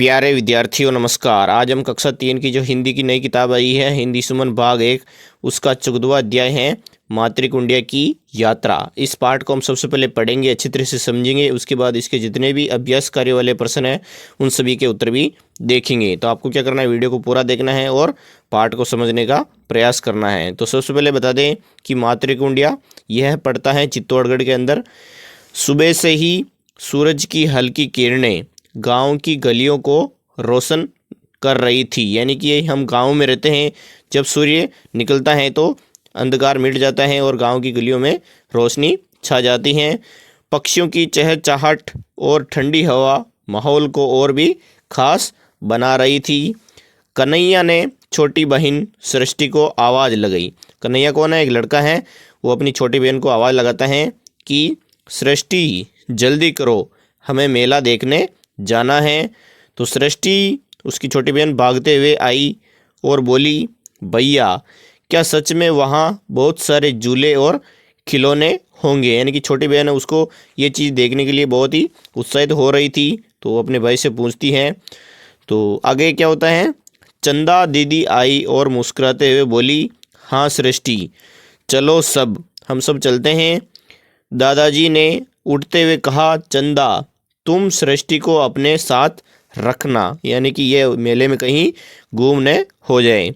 प्यारे विद्यार्थियों नमस्कार। आज हम कक्षा 3 की जो हिंदी की नई किताब आई है हिंदी सुमन भाग 1 उसका 14वां अध्याय है मातृकुंडिया की यात्रा। इस पाठ को हम सबसे पहले पढ़ेंगे, अच्छी तरह से समझेंगे। उसके बाद इसके जितने भी अभ्यास कार्य वाले प्रश्न हैं उन सभी के उत्तर भी देखेंगे। तो आपको क्या करना है, वीडियो को पूरा देखना है और पाठ को समझने का प्रयास करना है। तो सबसे पहले बता दें कि मातृकुंडिया यह पड़ता है चित्तौड़गढ़ के अंदर। सुबह से ही सूरज की हल्की किरणें गांव की गलियों को रोशन कर रही थी। यानी कि हम गांव में रहते हैं, जब सूर्य निकलता है तो अंधकार मिट जाता है और गांव की गलियों में रोशनी छा जाती है। पक्षियों की चहचहाहट और ठंडी हवा माहौल को और भी खास बना रही थी। कन्हैया ने छोटी बहन सृष्टि को आवाज़ लगाई। कन्हैया कौन है? एक लड़का है। वो अपनी छोटी बहन को आवाज़ लगाता है कि सृष्टि जल्दी करो, हमें मेला देखने जाना है। तो सृष्टि उसकी छोटी बहन भागते हुए आई और बोली, भैया क्या सच में वहाँ बहुत सारे झूले और खिलौने होंगे? यानी कि छोटी बहन है, उसको ये चीज़ देखने के लिए बहुत ही उत्साहित हो रही थी। तो वो अपने भाई से पूछती है। तो आगे क्या होता है, चंदा दीदी आई और मुस्कुराते हुए बोली, हाँ सृष्टि चलो हम सब चलते हैं। दादाजी ने उठते हुए कहा, चंदा तुम सृष्टि को अपने साथ रखना, यानी कि ये मेले में कहीं गुम न हो जाए।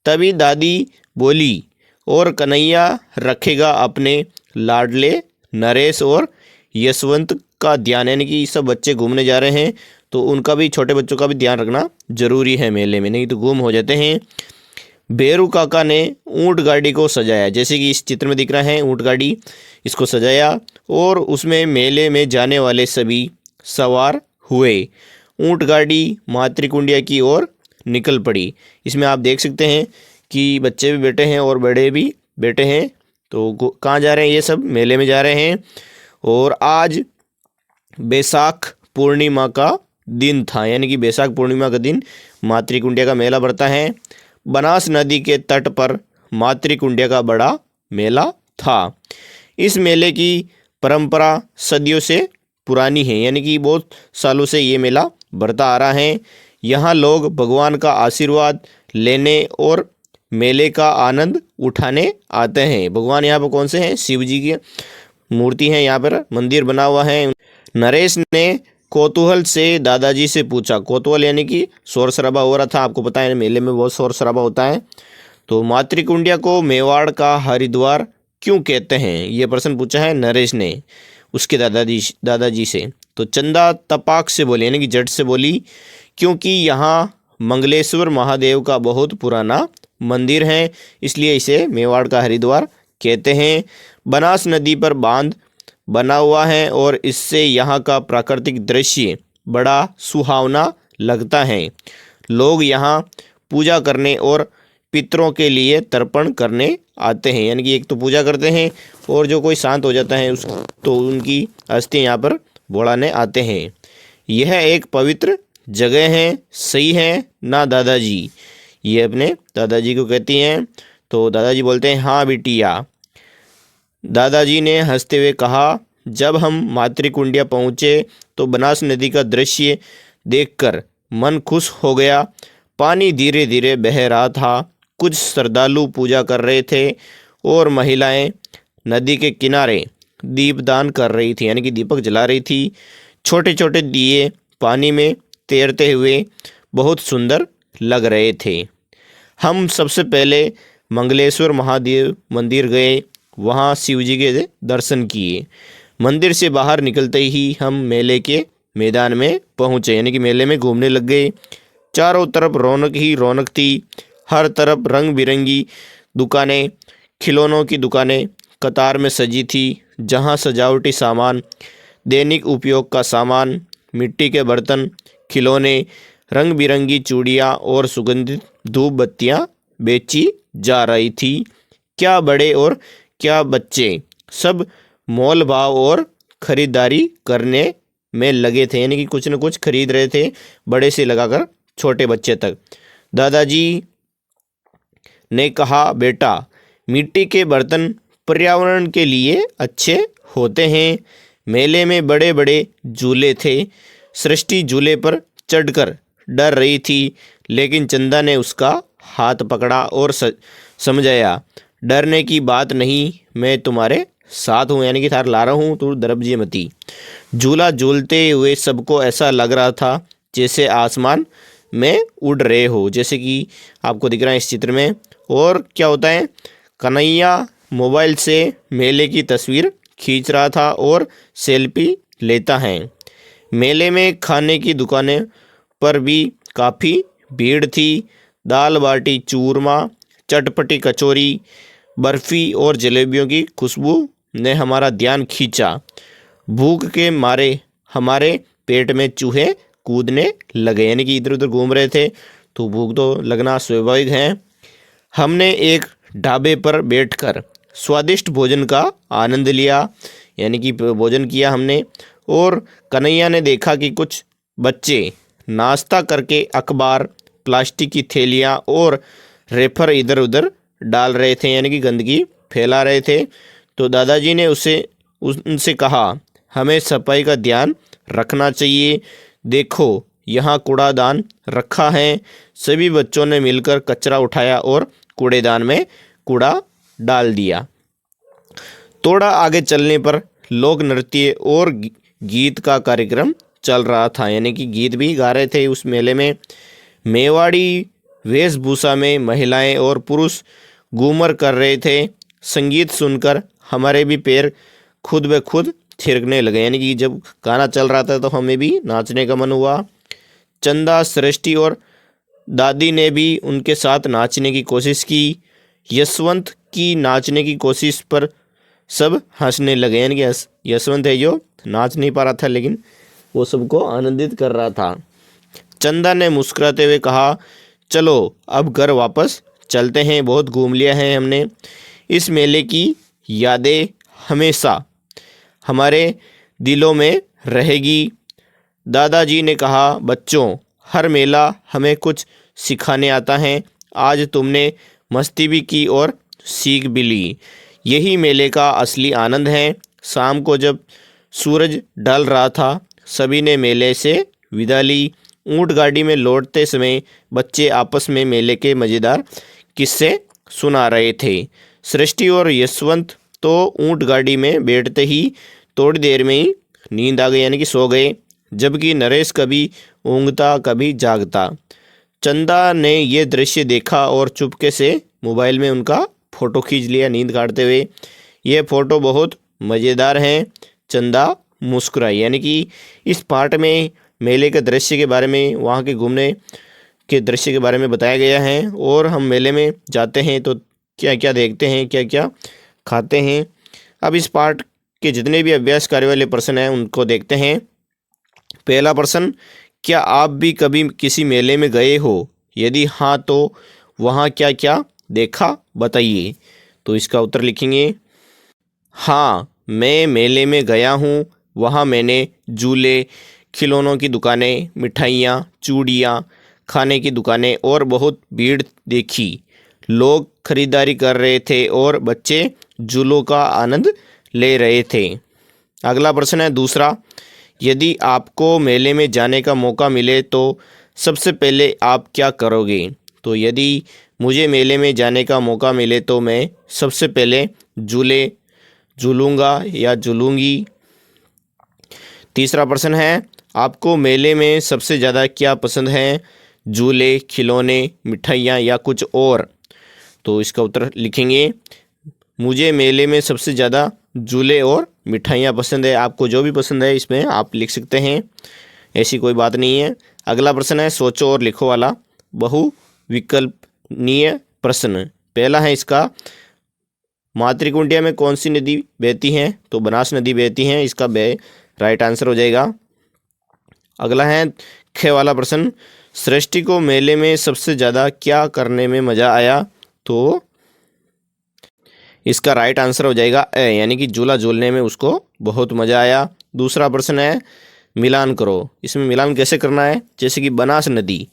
तभी दादी बोली, और कन्हैया रखेगा अपने लाडले नरेश और यशवंत का ध्यान। यानी कि सब बच्चे घूमने जा रहे हैं तो उनका भी, छोटे बच्चों का भी ध्यान रखना जरूरी है मेले में, नहीं तो गुम हो जाते हैं। बेरू काका ने ऊंट गाड़ी को सजाया, जैसे कि इस चित्र में दिख रहा है ऊंट गाड़ी, इसको सजाया और उसमें मेले में जाने वाले सभी सवार हुए। ऊंट गाड़ी मातृकुंडिया की ओर निकल पड़ी। इसमें आप देख सकते हैं कि बच्चे भी बैठे हैं और बड़े भी बैठे हैं। तो कहाँ जा रहे हैं? ये सब मेले में जा रहे हैं। और आज बैसाख पूर्णिमा का दिन था, यानी कि बैसाख पूर्णिमा का दिन मातृकुंडिया का मेला बढ़ता है। बनास नदी के तट पर मातृकुंडिया का बड़ा मेला था। इस मेले की परंपरा सदियों से पुरानी है, यानी कि बहुत सालों से ये मेला बढ़ता आ रहा है। यहाँ लोग भगवान का आशीर्वाद लेने और मेले का आनंद उठाने आते हैं। भगवान यहाँ पर कौन से हैं? शिव जी की मूर्ति है, यहाँ पर मंदिर बना हुआ है। नरेश ने कौतूहल से दादाजी से पूछा। कौतूहल यानी कि शोर शराबा हो रहा था। आपको पता है मेले में बहुत शोर शराबा होता है। तो मातृकुंडिया को मेवाड़ का हरिद्वार क्यों कहते हैं? ये प्रश्न पूछा है नरेश ने उसके दादाजी से। तो चंदा तपाक से बोली, यानी कि जट से बोली, क्योंकि यहाँ मंगलेश्वर महादेव का बहुत पुराना मंदिर है, इसलिए इसे मेवाड़ का हरिद्वार कहते हैं। बनास नदी पर बांध बना हुआ है और इससे यहाँ का प्राकृतिक दृश्य बड़ा सुहावना लगता है। लोग यहाँ पूजा करने और पितरों के लिए तर्पण करने आते हैं, यानी कि एक तो पूजा करते हैं और जो कोई शांत हो जाता है तो उनकी अस्थियाँ यहाँ पर बोलाने आते हैं। यह एक पवित्र जगह है, सही है ना दादाजी? ये अपने दादाजी को कहती हैं। तो दादाजी बोलते हैं, हाँ बिटिया। दादाजी ने हंसते हुए कहा, जब हम मातृकुंडिया पहुँचे तो बनास नदी का दृश्य देखकर मन खुश हो गया। पानी धीरे धीरे बह रहा था। कुछ श्रद्धालु पूजा कर रहे थे और महिलाएं नदी के किनारे दीपदान कर रही थी, यानी कि दीपक जला रही थी। छोटे छोटे दिए पानी में तैरते हुए बहुत सुंदर लग रहे थे। हम सबसे पहले मंगलेश्वर महादेव मंदिर गए, वहाँ शिव जी के दर्शन किए। मंदिर से बाहर निकलते ही हम मेले के मैदान में पहुँचे, यानी कि मेले में घूमने लग गए। चारों तरफ रौनक ही रौनक थी। हर तरफ रंग बिरंगी दुकानें, खिलौनों की दुकानें कतार में सजी थी, जहाँ सजावटी सामान, दैनिक उपयोग का सामान, मिट्टी के बर्तन, खिलौने, रंग बिरंगी चूड़ियाँ और सुगंधित धूप बत्तियाँ बेची जा रही थी। क्या बड़े और क्या बच्चे सब मोल भाव और खरीदारी करने में लगे थे, यानी कि कुछ न कुछ खरीद रहे थे, बड़े से लगाकर छोटे बच्चे तक। दादाजी ने कहा, बेटा मिट्टी के बर्तन पर्यावरण के लिए अच्छे होते हैं। मेले में बड़े बड़े झूले थे। सृष्टि झूले पर चढ़कर डर रही थी, लेकिन चंदा ने उसका हाथ पकड़ा और समझाया, डरने की बात नहीं, मैं तुम्हारे साथ हूँ, यानी कि थार ला रहा हूँ, तू दरबजी मती। झूला झूलते हुए सबको ऐसा लग रहा था जैसे आसमान में उड़ रहे हो, जैसे कि आपको दिख रहा है इस चित्र में। और क्या होता है, कन्हैया मोबाइल से मेले की तस्वीर खींच रहा था और सेल्फी लेता है। मेले में खाने की दुकानें पर भी काफ़ी भीड़ थी। दाल बाटी चूरमा, चटपटी कचौरी, बर्फ़ी और जलेबियों की खुशबू ने हमारा ध्यान खींचा। भूख के मारे हमारे पेट में चूहे कूदने लगे, यानी कि इधर उधर घूम रहे थे, तो भूख तो लगना स्वाभाविक है। हमने एक ढाबे पर बैठकर स्वादिष्ट भोजन का आनंद लिया, यानी कि भोजन किया हमने। और कन्हैया ने देखा कि कुछ बच्चे नाश्ता करके अखबार, प्लास्टिक की थैलियाँ और रेफर इधर उधर डाल रहे थे, यानी कि गंदगी फैला रहे थे। तो दादाजी ने उनसे कहा, हमें सफाई का ध्यान रखना चाहिए, देखो यहाँ कूड़ादान रखा है। सभी बच्चों ने मिलकर कचरा उठाया और कूड़ेदान में कूड़ा डाल दिया। थोड़ा आगे चलने पर लोक नृत्य और गीत का कार्यक्रम चल रहा था, यानी कि गीत भी गा रहे थे उस मेले में। मेवाड़ी वेशभूषा में महिलाएं और पुरुष घूमर कर रहे थे। संगीत सुनकर हमारे भी पैर खुद ब खुद थिरकने लगे, यानी कि जब गाना चल रहा था तो हमें भी नाचने का मन हुआ। चंदा, सृष्टि और दादी ने भी उनके साथ नाचने की कोशिश की। यशवंत की नाचने की कोशिश पर सब हंसने लगे, यानी कि यशवंत है जो नाच नहीं पा रहा था, लेकिन वो सबको आनंदित कर रहा था। चंदा ने मुस्कुराते हुए कहा, चलो अब घर वापस चलते हैं, बहुत घूम लिया है हमने। इस मेले की यादें हमेशा हमारे दिलों में रहेगी। दादाजी ने कहा, बच्चों, हर मेला हमें कुछ सिखाने आता है। आज तुमने मस्ती भी की और सीख भी ली, यही मेले का असली आनंद है। शाम को जब सूरज ढल रहा था, सभी ने मेले से विदा ली। ऊंट गाड़ी में लौटते समय बच्चे आपस में मेले के मज़ेदार किस्से सुना रहे थे। सृष्टि और यशवंत तो ऊंट गाड़ी में बैठते ही थोड़ी देर में ही नींद आ गई, यानी कि सो गए, जबकि नरेश कभी ऊँघता कभी जागता। चंदा ने ये दृश्य देखा और चुपके से मोबाइल में उनका फ़ोटो खींच लिया नींद काटते हुए। ये फ़ोटो बहुत मज़ेदार हैं। चंदा मुस्कुराई, यानी कि इस पार्ट में मेले के दृश्य के बारे में, वहाँ के घूमने के दृश्य के बारे में बताया गया है। और हम मेले में जाते हैं तो क्या क्या देखते हैं, क्या क्या खाते हैं। अब इस पार्ट के जितने भी अभ्यास कार्य वाले प्रश्न हैं उनको देखते हैं। पहला प्रश्न, क्या आप भी कभी किसी मेले में गए हो? यदि हाँ तो वहाँ क्या क्या देखा, बताइए। तो इसका उत्तर लिखेंगे, हाँ मैं मेले में गया हूँ। वहाँ मैंने झूले, खिलौनों की दुकानें, मिठाइयाँ, चूड़ियाँ, खाने की दुकानें और बहुत भीड़ देखी। लोग खरीदारी कर रहे थे और बच्चे झूलों का आनंद ले रहे थे। अगला प्रश्न है दूसरा, यदि आपको मेले में जाने का मौका मिले तो सबसे पहले आप क्या करोगे? तो यदि मुझे मेले में जाने का मौका मिले तो मैं सबसे पहले झूले झूलूंगा या झूलूंगी। तीसरा प्रश्न है, आपको मेले में सबसे ज़्यादा क्या पसंद है? झूले, खिलौने, मिठाइयाँ या कुछ और? तो इसका उत्तर लिखेंगे, मुझे मेले में सबसे ज़्यादा झूले और मिठाइयाँ पसंद है। आपको जो भी पसंद है इसमें आप लिख सकते हैं, ऐसी कोई बात नहीं है। अगला प्रश्न है सोचो और लिखो वाला, बहुविकल्पनीय प्रश्न। पहला है इसका, मातृकुंडिया में कौन सी नदी बहती है? तो बनास नदी बहती है, इसका राइट आंसर हो जाएगा। अगला है ख वाला प्रश्न, सृष्टि को मेले में सबसे ज़्यादा क्या करने में मज़ा आया? तो इसका राइट आंसर हो जाएगा ए, यानी कि झूला झूलने में उसको बहुत मज़ा आया। दूसरा प्रश्न है, मिलान करो। इसमें मिलान कैसे करना है? जैसे कि बनास नदी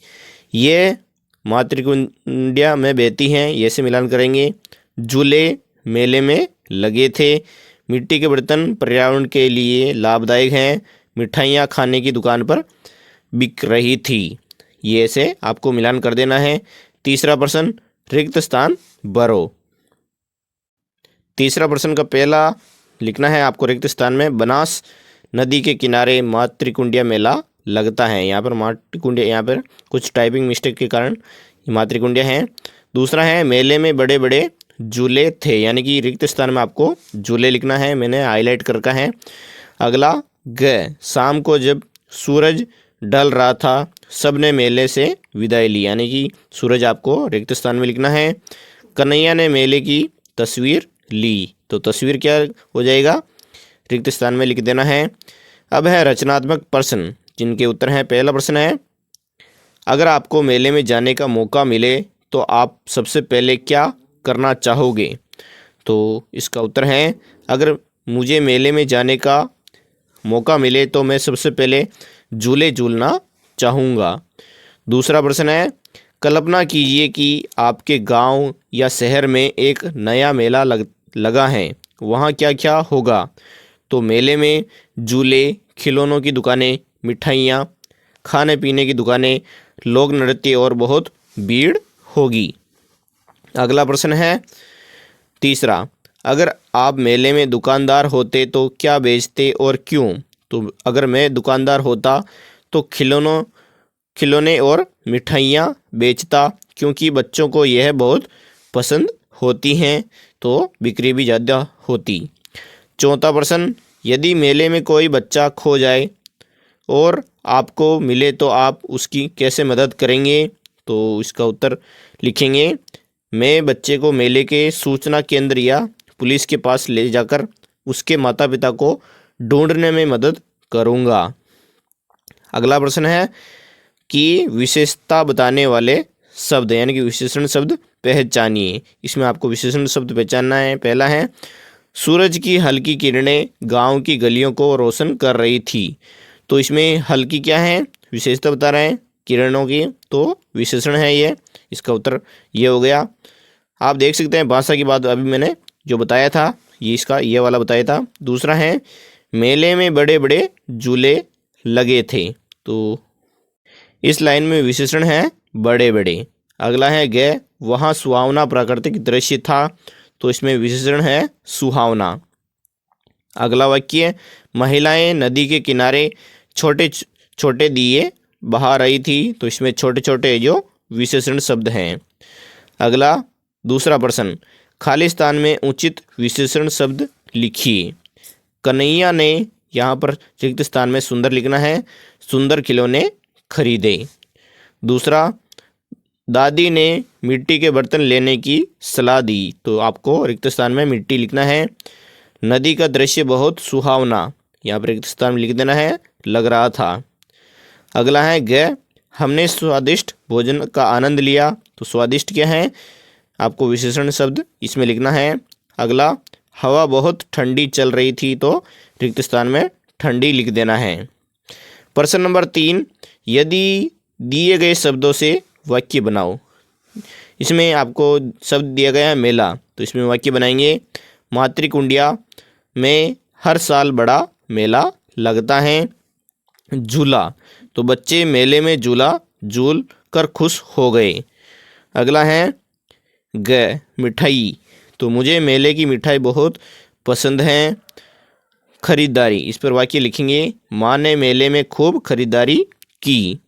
ये मातृकुंडिया में बहती हैं, ये से मिलान करेंगे। झूले मेले में लगे थे। मिट्टी के बर्तन पर्यावरण के लिए लाभदायक हैं। मिठाइयाँ खाने की दुकान पर बिक रही थी। ये ऐसे आपको मिलान कर देना है। तीसरा प्रश्न, रिक्त स्थान भरो। तीसरा प्रश्न का पहला लिखना है आपको रिक्त स्थान में, बनास नदी के किनारे मातृकुंडिया मेला लगता है। यहाँ पर मातृकुंडिया, यहाँ पर कुछ टाइपिंग मिस्टेक के कारण मातृकुंडिया है। दूसरा है, मेले में बड़े बड़े झूले थे, यानी कि रिक्त स्थान में आपको झूले लिखना है, मैंने हाईलाइट कर रखा है। अगला, शाम को जब सूरज ढल रहा था सबने मेले से विदाई ली, यानी कि सूरज आपको रिक्त स्थान में लिखना है। कन्हैया ने मेले की तस्वीर ली, तो तस्वीर क्या हो जाएगा, रिक्त स्थान में लिख देना है। अब है रचनात्मक प्रश्न, जिनके उत्तर हैं। पहला प्रश्न है, अगर आपको मेले में जाने का मौका मिले तो आप सबसे पहले क्या करना चाहोगे? तो इसका उत्तर है, अगर मुझे मेले में जाने का मौका मिले तो मैं सबसे पहले झूले झूलना चाहूँगा। दूसरा प्रश्न है, कल्पना कीजिए कि आपके गांव या शहर में एक नया मेला लगा है, वहाँ क्या क्या होगा? तो मेले में झूले, खिलौनों की दुकानें, मिठाइयाँ, खाने पीने की दुकानें, लोक नृत्य और बहुत भीड़ होगी। अगला प्रश्न है तीसरा, अगर आप मेले में दुकानदार होते तो क्या बेचते और क्यों? तो अगर मैं दुकानदार होता तो खिलौने और मिठाइयाँ बेचता, क्योंकि बच्चों को यह बहुत पसंद होती हैं, तो बिक्री भी ज़्यादा होती। चौथा प्रश्न, यदि मेले में कोई बच्चा खो जाए और आपको मिले तो आप उसकी कैसे मदद करेंगे? तो इसका उत्तर लिखेंगे, मैं बच्चे को मेले के सूचना केंद्र या पुलिस के पास ले जाकर उसके माता पिता को ढूंढने में मदद करूंगा। अगला प्रश्न है कि विशेषता बताने वाले शब्द, यानी कि विशेषण शब्द पहचानिए। इसमें आपको विशेषण शब्द पहचानना है। पहला है, सूरज की हल्की किरणें गांव की गलियों को रोशन कर रही थी। तो इसमें हल्की क्या है, विशेषता बता रहे हैं किरणों की, तो विशेषण है ये। इसका उत्तर ये हो गया। आप देख सकते हैं भाषा की बात अभी मैंने जो बताया था ये वाला बताया था। दूसरा है, मेले में बड़े बड़े झूले लगे थे, तो इस लाइन में विशेषण है बड़े बड़े। अगला है, वहाँ सुहावना प्राकृतिक दृश्य था, तो इसमें विशेषण है सुहावना। अगला वाक्य, महिलाएं नदी के किनारे छोटे छोटे दिए बहा रही थी, तो इसमें छोटे छोटे जो विशेषण शब्द हैं। अगला दूसरा प्रश्न, खाली स्थान में उचित विशेषण शब्द लिखिए। कन्हैया ने, यहाँ पर रिक्त स्थान में सुंदर लिखना है, सुंदर खिलौने खरीदे। दूसरा, दादी ने मिट्टी के बर्तन लेने की सलाह दी, तो आपको रिक्त स्थान में मिट्टी लिखना है। नदी का दृश्य बहुत सुहावना, यहाँ पर रिक्त स्थान में लिख देना है लग रहा था। अगला है, हमने स्वादिष्ट भोजन का आनंद लिया, तो स्वादिष्ट क्या है, आपको विशेषण शब्द इसमें लिखना है। अगला, हवा बहुत ठंडी चल रही थी, तो रिक्त स्थान में ठंडी लिख देना है। प्रश्न नंबर 3, यदि दिए गए शब्दों से वाक्य बनाओ। इसमें आपको शब्द दिया गया है मेला, तो इसमें वाक्य बनाएंगे, मातृकुंडिया में हर साल बड़ा मेला लगता है। झूला, तो बच्चे मेले में झूला झूल कर खुश हो गए। अगला है, मिठाई, तो मुझे मेले की मिठाई बहुत पसंद है। खरीदारी, इस पर वाक्य लिखेंगे, माँ ने मेले में खूब खरीदारी की,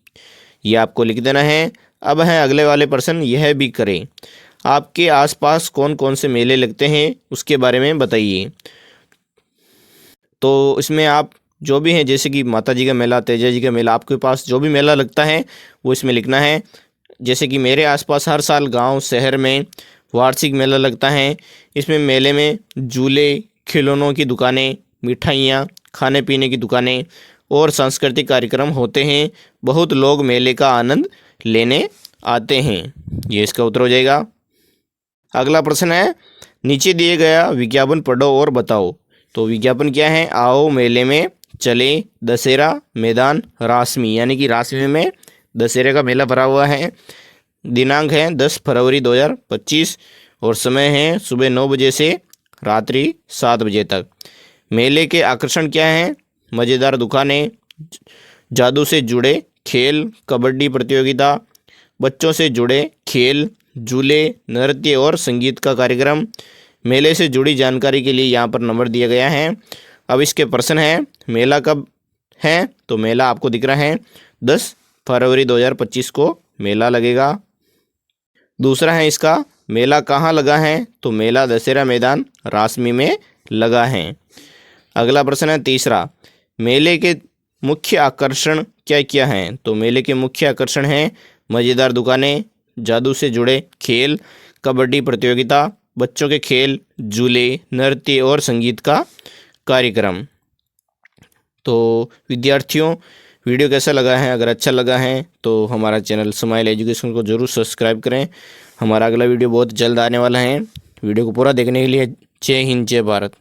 ये आपको लिख देना है। अब है अगले वाले प्रश्न, यह भी करें। आपके आसपास कौन कौन से मेले लगते हैं उसके बारे में बताइए। तो इसमें आप जो भी हैं, जैसे कि माता जी का मेला, तेजा जी का मेला, आपके पास जो भी मेला लगता है वो इसमें लिखना है। जैसे कि मेरे आसपास हर साल गांव शहर में वार्षिक मेला लगता है। इसमें मेले में झूले, खिलौनों की दुकानें, मिठाइयाँ, खाने पीने की दुकानें और सांस्कृतिक कार्यक्रम होते हैं। बहुत लोग मेले का आनंद लेने आते हैं। ये इसका उत्तर हो जाएगा। अगला प्रश्न है, नीचे दिए गया विज्ञापन पढ़ो और बताओ। तो विज्ञापन क्या है, आओ मेले में चले, दशहरा मैदान रासमी, यानी कि रासमी में दशहरे का मेला भरा हुआ है। दिनांक है 10 फरवरी 2025 और समय है सुबह 9 बजे से रात्रि 7 बजे तक। मेले के आकर्षण क्या हैं, मज़ेदार दुकानें, जादू से जुड़े खेल, कबड्डी प्रतियोगिता, बच्चों से जुड़े खेल, झूले, नृत्य और संगीत का कार्यक्रम। मेले से जुड़ी जानकारी के लिए यहाँ पर नंबर दिया गया है। अब इसके प्रश्न है, मेला कब है? तो मेला आपको दिख रहा है 10 फरवरी 2025 को मेला लगेगा। दूसरा है इसका, मेला कहाँ लगा है? तो मेला दशहरा मैदान रासमी में लगा है। अगला प्रश्न है तीसरा, मेले के मुख्य आकर्षण क्या क्या हैं? तो मेले के मुख्य आकर्षण हैं मज़ेदार दुकानें, जादू से जुड़े खेल, कबड्डी प्रतियोगिता, बच्चों के खेल, झूले, नृत्य और संगीत का कार्यक्रम। तो विद्यार्थियों, वीडियो कैसा लगा है? अगर अच्छा लगा है तो हमारा चैनल स्माइल एजुकेशन को जरूर सब्सक्राइब करें। हमारा अगला वीडियो बहुत जल्द आने वाला है। वीडियो को पूरा देखने के लिए जय हिंद, जय भारत।